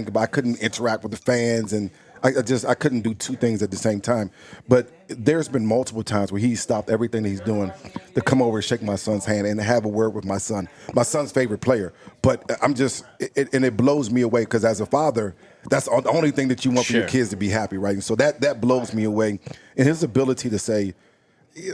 interact with the fans, and I couldn't do two things at the same time. But there's been multiple times where he stopped everything that he's doing to come over and shake my son's hand and have a word with my son's favorite player. But and it blows me away because as a father, that's the only thing that you want for your kids to be happy, right? And so that blows me away. And his ability to say,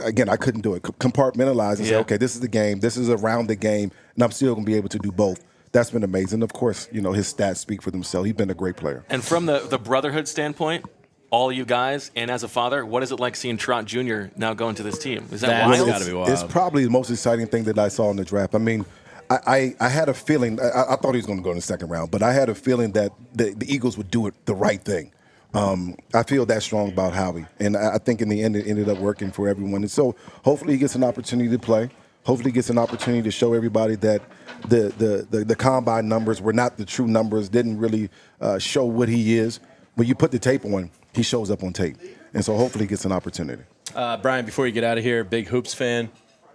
again, I couldn't do it, compartmentalize and say, okay, this is the game, this is around the game, and I'm still going to be able to do both. That's been amazing. Of course, his stats speak for themselves. He's been a great player. And from the brotherhood standpoint, all you guys, and as a father, what is it like seeing Trot Jr. now go into this team? Is that wild? Gotta be wild. It's probably the most exciting thing that I saw in the draft. I mean, I had a feeling, I thought he was going to go in the second round, but I had a feeling that the Eagles would do it the right thing. I feel that strong about Howie, and I think in the end it ended up working for everyone. And so hopefully he gets an opportunity to play. Hopefully he gets an opportunity to show everybody that the combine numbers were not the true numbers, didn't really show what he is. When you put the tape on, he shows up on tape. And so hopefully he gets an opportunity. Brian, before you get out of here, big Hoops fan.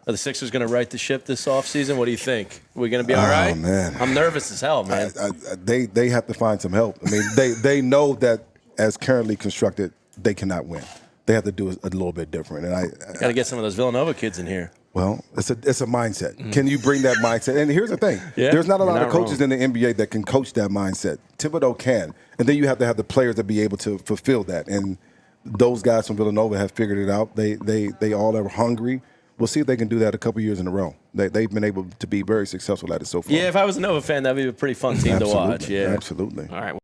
Are the Sixers going to right the ship this offseason? What do you think? Are we going to be all right? Oh, man. I'm nervous as hell, man. They have to find some help. I mean, they know that as currently constructed, they cannot win. They have to do it a little bit different. And I got to get some of those Villanova kids in here. Well, it's a mindset. Can you bring that mindset? And here's the thing. Yeah, there's not a lot of coaches wrong. in the NBA that can coach that mindset. Thibodeau can. And then you have to have the players that be able to fulfill that. And those guys from Villanova have figured it out. They all are hungry. We'll see if they can do that a couple years in a row. They've been able to be very successful at it so far. Yeah, if I was a Nova fan, that would be a pretty fun team to watch. Yeah, absolutely. All right.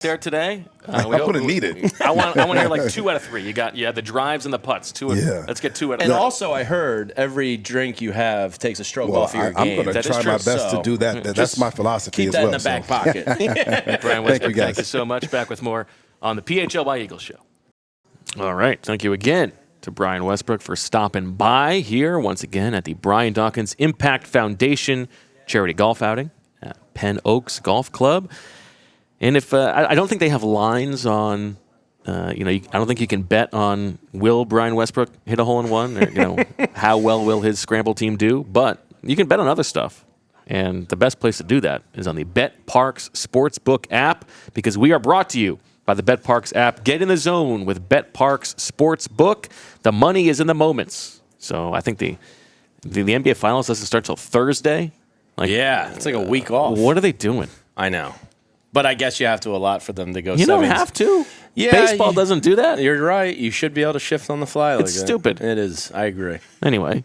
There today. I'm going to need it. I want to hear like 2 out of 3. You had the drives and the putts. Let's get 2 out of 3. And also, I heard every drink you have takes a stroke off of your game. I'm going to try my best to do that. That's my philosophy as well. Keep that in the back pocket. Brian Westbrook, thank you so much. Back with more on the PHLY Eagles Show. All right. Thank you again to Brian Westbrook for stopping by here once again at the Brian Dawkins Impact Foundation charity golf outing at Penn Oaks Golf Club. And if I don't think they have lines on, I don't think you can bet on will Brian Westbrook hit a hole in one, or how well will his scramble team do. But you can bet on other stuff, and the best place to do that is on the BetParx Sportsbook app, because we are brought to you by the BetParx app. Get in the zone with BetParx Sportsbook. The money is in the moments. So I think the NBA Finals doesn't start till Thursday. It's like a week off. What are they doing? I know. But I guess you have to allot for them to go. You don't have to. Yeah, baseball doesn't do that. You're right. You should be able to shift on the fly. It's stupid. It is. I agree. Anyway,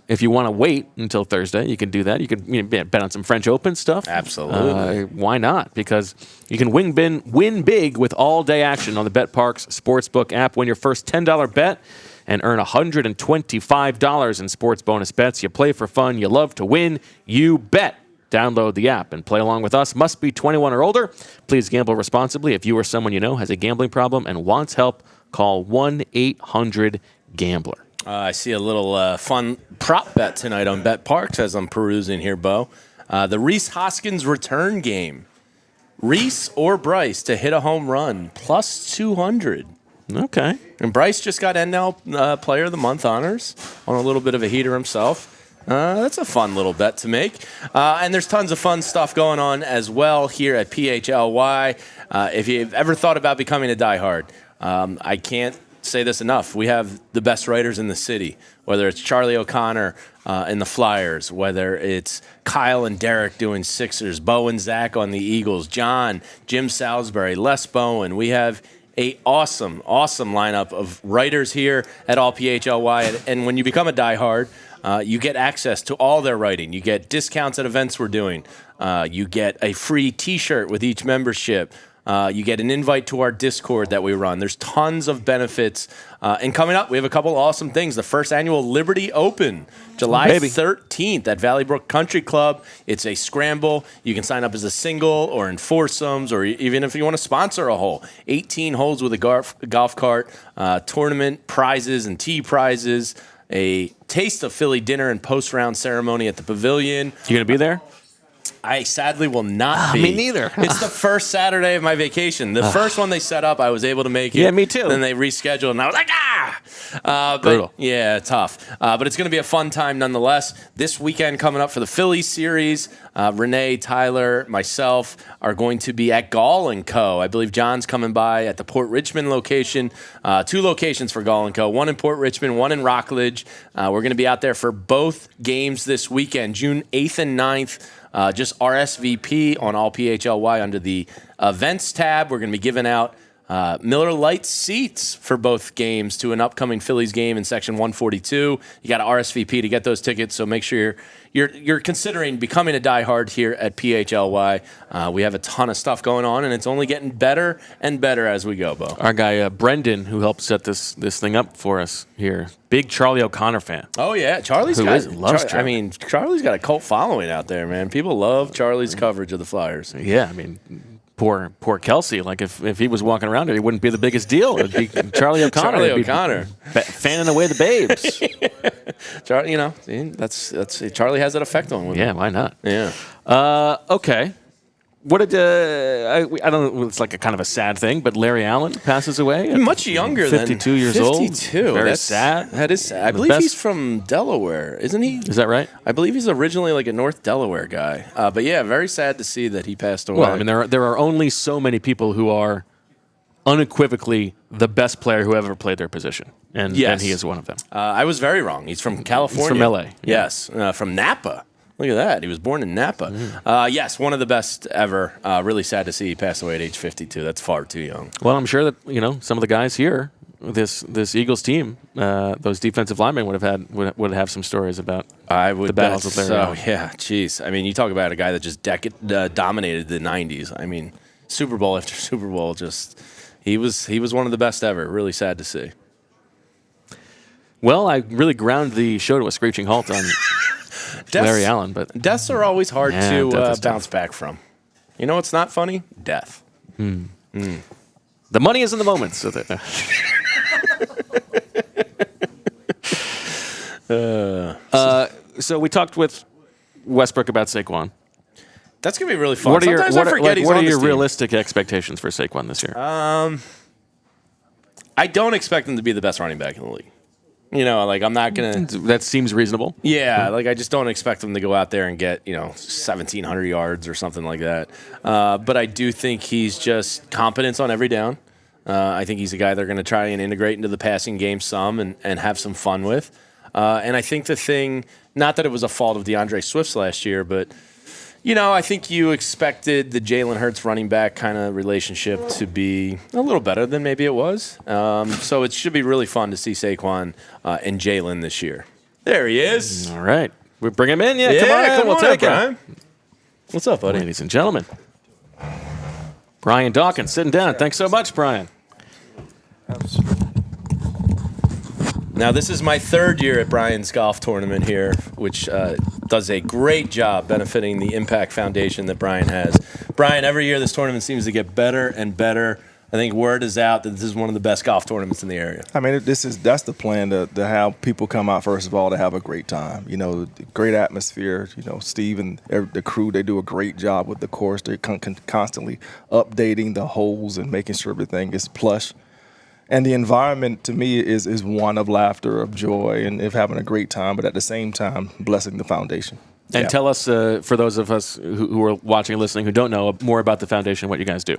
if you want to wait until Thursday, you can do that. You can bet on some French Open stuff. Absolutely. Why not? Because you can win big with all-day action on the BetParx Sportsbook app. Win your first $10 bet and earn $125 in sports bonus bets. You play for fun. You love to win. You bet. Download the app and play along with us. Must be 21 or older. Please gamble responsibly. If you or someone you know has a gambling problem and wants help, call 1-800-GAMBLER. I see a little fun prop bet tonight on BetParx as I'm perusing here, Bo. The Reese Hoskins return game. Reese or Bryce to hit a home run, plus 200. Okay. And Bryce just got NL Player of the Month honors on a little bit of a heater himself. That's a fun little bet to make. And there's tons of fun stuff going on as well here at PHLY. If you've ever thought about becoming a diehard, I can't say this enough. We have the best writers in the city, whether it's Charlie O'Connor in the Flyers, whether it's Kyle and Derek doing Sixers, Bo and Zach on the Eagles, John, Jim Salisbury, Les Bowen. We have a awesome lineup of writers here at All PHLY. And when you become a diehard, you get access to all their writing. You get discounts at events we're doing. You get a free T-shirt with each membership. You get an invite to our Discord that we run. There's tons of benefits. And coming up, we have a couple awesome things. The first annual Liberty Open, July 13th at Valley Brook Country Club. It's a scramble. You can sign up as a single or in foursomes, or even if you want to sponsor a hole. 18 holes with a golf cart, tournament prizes and tee prizes, a taste of Philly dinner and post-round ceremony at the Pavilion. You going to be there? I sadly will not be. Me neither. It's the first Saturday of my vacation. The first one they set up, I was able to make it. Yeah, me too. Then they rescheduled, and I was like, Brutal. Yeah, tough. But it's going to be a fun time nonetheless. This weekend coming up for the Philly series, Renee, Tyler, myself are going to be at Gall & Co. I believe John's coming by at the Port Richmond location. 2 locations for Gall & Co. One in Port Richmond, one in Rockledge. We're going to be out there for both games this weekend, June 8th and 9th. Just RSVP on All PHLY under the events tab. We're going to be giving out Miller Lite seats for both games to an upcoming Phillies game in section 142. You got to RSVP to get those tickets, so make sure you're considering becoming a diehard here at PHLY. We have a ton of stuff going on, and it's only getting better and better as we go, Bo. Our guy Brendan, who helped set this thing up for us here, big Charlie O'Connor fan. Oh yeah, Charlie's got a cult following out there, man. People love Charlie's coverage of the Flyers. Yeah, I mean, poor Kelsey. Like if he was walking around, it wouldn't be the biggest deal. It'd be Charlie O'Connor. Fanning away the babes. Charlie, that's Charlie has that effect on women. Yeah, why not? Yeah. Okay. What did I don't know? It's like a kind of a sad thing, but Larry Allen passes away. Much younger than 52 years old. 52. Very sad. That is sad. I believe he's from Delaware, isn't he? Is that right? I believe he's originally like a North Delaware guy. But yeah, very sad to see that he passed away. Well, I mean, there are only so many people who are unequivocally the best player who ever played their position, and he is one of them. I was very wrong. He's from California. He's from L.A. Yes, from Napa. Look at that. He was born in Napa. Yes, one of the best ever. Really sad to see he passed away at age 52. That's far too young. Well, I'm sure that some of the guys here, this Eagles team, those defensive linemen would have some stories about the battles with Larry Allen. Yeah, jeez. I mean, you talk about a guy that just dominated the 90s. I mean, Super Bowl after Super Bowl, he was one of the best ever. Really sad to see. Well, I really ground the show to a screeching halt on Larry Allen, but deaths are always hard to bounce back from. You know what's not funny? Death. The money is in the moments. So we talked with Westbrook about Saquon. That's gonna be really fun. What are your realistic expectations for Saquon this year? I don't expect him to be the best running back in the league. I'm not going to... That seems reasonable. Yeah, I just don't expect him to go out there and get, 1,700 yards or something like that. But I do think he's just competence on every down. I think he's a guy they're going to try and integrate into the passing game some and have some fun with. And I think the thing, not that it was a fault of DeAndre Swift's last year, but... I think you expected the Jalen Hurts running back kind of relationship to be a little better than maybe it was. So it should be really fun to see Saquon and Jalen this year. There he is. All right. We bring him in? Yeah, come on, we'll take him. What's up, buddy? Ladies and gentlemen. Brian Dawkins sitting down. Thanks so much, Brian. Now, this is my third year at Brian's golf tournament here, which does a great job benefiting the Impact Foundation that Brian has. Brian, every year this tournament seems to get better and better. I think word is out that this is one of the best golf tournaments in the area. I mean, that's the plan, to have people come out, first of all, to have a great time. Great atmosphere. Steve and the crew, they do a great job with the course. They're constantly updating the holes and making sure everything is plush. And the environment, to me, is one of laughter, of joy, and of having a great time, but at the same time, blessing the foundation. And tell us, for those of us who are watching and listening who don't know, more about the foundation, what you guys do.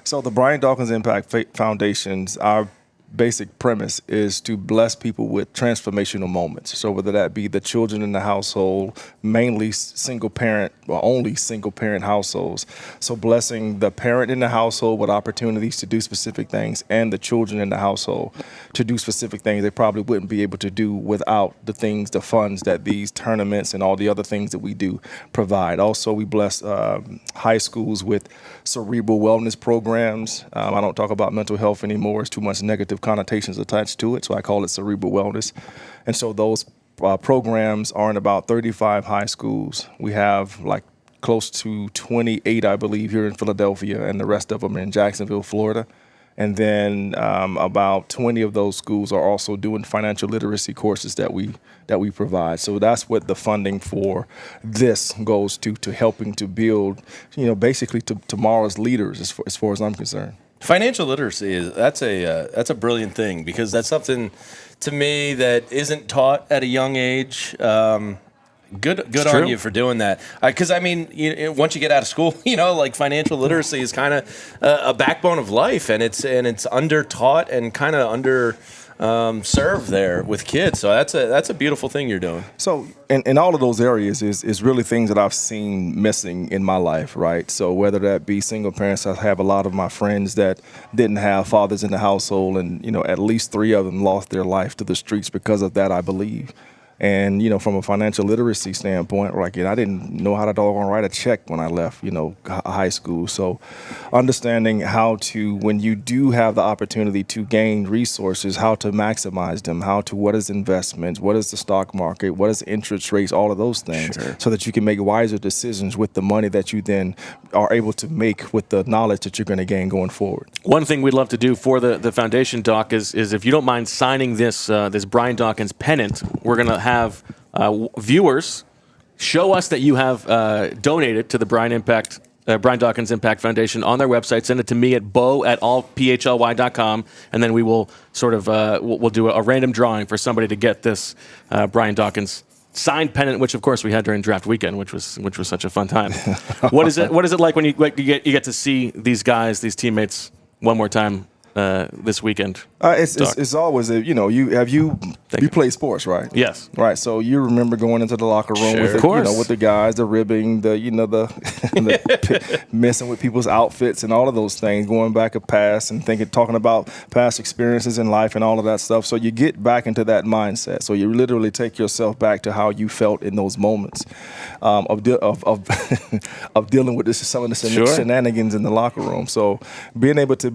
So the Brian Dawkins Impact Foundations, our basic premise is to bless people with transformational moments. So whether that be the children in the household, mainly single parent or only single parent households. So blessing the parent in the household with opportunities to do specific things and the children in the household to do specific things they probably wouldn't be able to do without the funds that these tournaments and all the other things that we do provide. Also, we bless high schools with cerebral wellness programs. I don't talk about mental health anymore. It's too much negative connotations attached to it, so I call it cerebral wellness. And so those programs are in about 35 high schools. We have like close to 28, I believe, here in Philadelphia, and the rest of them in Jacksonville, Florida. And then about 20 of those schools are also doing financial literacy courses that we provide. So that's what the funding for this goes to helping to build, basically to tomorrow's leaders as far as I'm concerned. Financial literacy that's a brilliant thing, because that's something to me that isn't taught at a young age. Good on you for doing that. Because once you get out of school, like financial literacy is kind of a backbone of life, and it's under taught and kind of under served there with kids. So that's a beautiful thing you're doing. So in all of those areas is really things that I've seen missing in my life, right? So whether that be single parents, I have a lot of my friends that didn't have fathers in the household, and at least 3 of them lost their life to the streets because of that, I believe. And, from a financial literacy standpoint, I didn't know how to doggone write a check when I left, high school. So understanding how to, when you do have the opportunity to gain resources, how to maximize them, what is investments, what is the stock market, what is interest rates, all of those things, so that you can make wiser decisions with the money that you then are able to make with the knowledge that you're going to gain going forward. One thing we'd love to do for the foundation, Doc, is if you don't mind signing this Brian Dawkins pennant, we're going to have viewers show us that you have donated to the Brian Dawkins Impact Foundation on their website. Send it to me at bo@allphly.com, and then we will sort of we'll do a random drawing for somebody to get this Brian Dawkins signed pennant, which of course we had during draft weekend, which was such a fun time. What is it like when you get to see these guys, these teammates, one more time this weekend? It's always you play sports, right? Yes. Right. So you remember going into the locker room with with the guys, the ribbing, the messing with people's outfits and all of those things, going back a pass and talking about past experiences in life and all of that stuff. So you get back into that mindset. So you literally take yourself back to how you felt in those moments of dealing with some of the shenanigans in the locker room. So being able to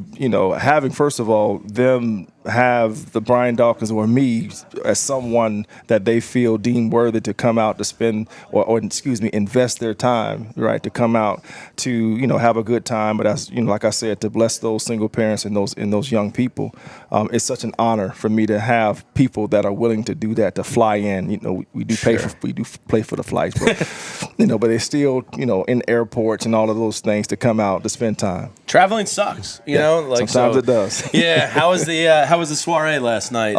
having, first of all, them have the Brian Dawkins or me as someone that they feel deemed worthy to come out to spend or invest their time, right, to come out to have a good time. But as like I said, to bless those single parents and those young people, it's such an honor for me to have people that are willing to do that, to fly in. We do pay for the flights, but but they still in airports and all of those things to come out to spend time. Traveling sucks, sometimes it does. Yeah. How was the soiree last night?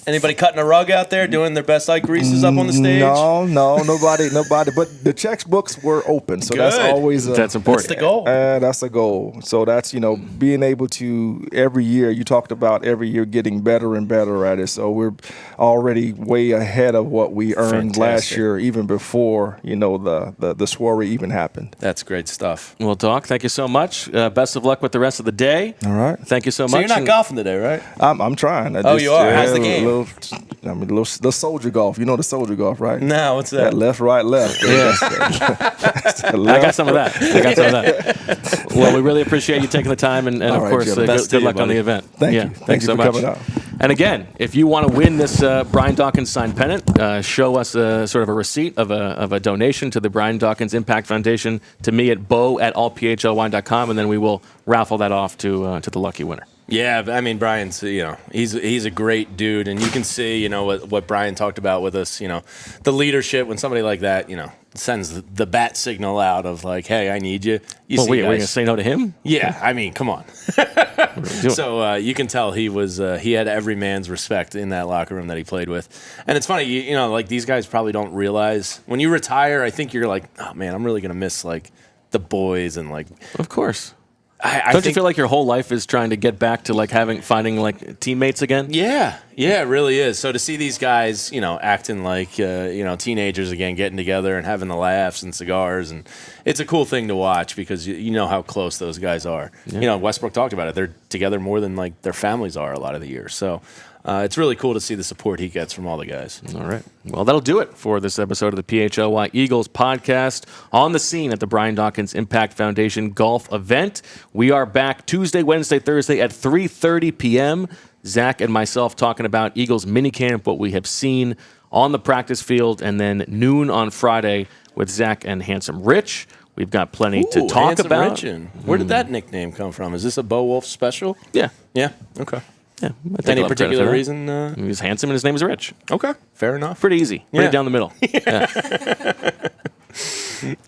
Anybody cutting a rug out there, doing their best eye greases up on the stage? No, nobody. But the checkbooks were open, so that's always that's important. That's the goal. That's the goal. So that's being able to every year. You talked about every year getting better and better at it. So we're already way ahead of what we earned last year, even before the soiree even happened. That's great stuff. Well, Doc, thank you so much. Best of luck with the rest of the day. All right. Thank you so much. So you're not golfing today, right? I'm trying. You are? How's the game? Little soldier golf. You know the soldier golf, right? No, what's that? Left, right, left. Yeah. I got some of that. Well, we really appreciate you taking the time, and of course, good luck on the event. Thank you. Thanks so much. Coming out. And again, if you want to win this Brian Dawkins signed pennant, show us sort of a receipt of a donation to the Brian Dawkins Impact Foundation to me at bo@allphly.com, and then we will raffle that off to the lucky winner. Yeah, Brian's, he's a great dude, and you can see, what Brian talked about with us, the leadership when somebody like that, sends the bat signal out of like, hey, I need you. We're going to say no to him? Yeah, come on. So you can tell he had every man's respect in that locker room that he played with. And it's funny, like these guys probably don't realize when you retire, I think you're like, oh man, I'm really going to miss like the boys and like. Of course. Don't you feel like your whole life is trying to get back to like finding like teammates again? Yeah, it really is. So to see these guys, acting like teenagers again, getting together and having the laughs and cigars, and it's a cool thing to watch because you know how close those guys are. Yeah. Westbrook talked about it; they're together more than like their families are a lot of the years. So it's really cool to see the support he gets from all the guys. All right. Well, that'll do it for this episode of the PHLY Eagles podcast. On the scene at the Brian Dawkins Impact Foundation golf event. We are back Tuesday, Wednesday, Thursday at 3:30 p.m. Zach and myself talking about Eagles minicamp, what we have seen on the practice field, and then noon on Friday with Zach and Handsome Rich. We've got plenty to talk Handsome about. Richin'. Where did that nickname come from? Is this a Bo Wulf special? Yeah. Yeah. Okay. Yeah. Any particular reason? He's handsome and his name is Rich. Okay. Fair enough. Pretty easy. Pretty Yeah. down the middle.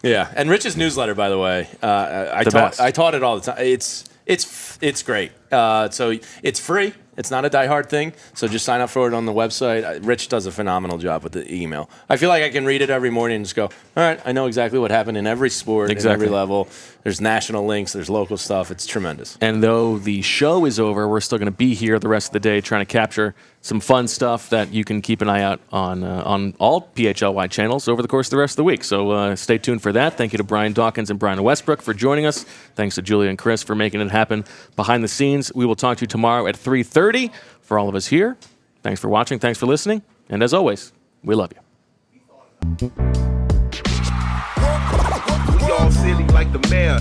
Yeah. And Rich's newsletter, by the way, I best. taught it all the time. It's great. So it's free. It's not a diehard thing. So just sign up for it on the website. Rich does a phenomenal job with the email. I feel like I can read it every morning and just go, all right, I know exactly what happened in every sport, in every level. There's national links. There's local stuff. It's tremendous. And though the show is over, we're still going to be here the rest of the day trying to capture some fun stuff that you can keep an eye out on all PHLY channels over the course of the rest of the week. So stay tuned for that. Thank you to Brian Dawkins and Brian Westbrook for joining us. Thanks to Julia and Chris for making it happen behind the scenes. We will talk to you tomorrow at 3:30. For all of us here, thanks for watching. Thanks for listening. And as always, we love you. We all silly like the mayor.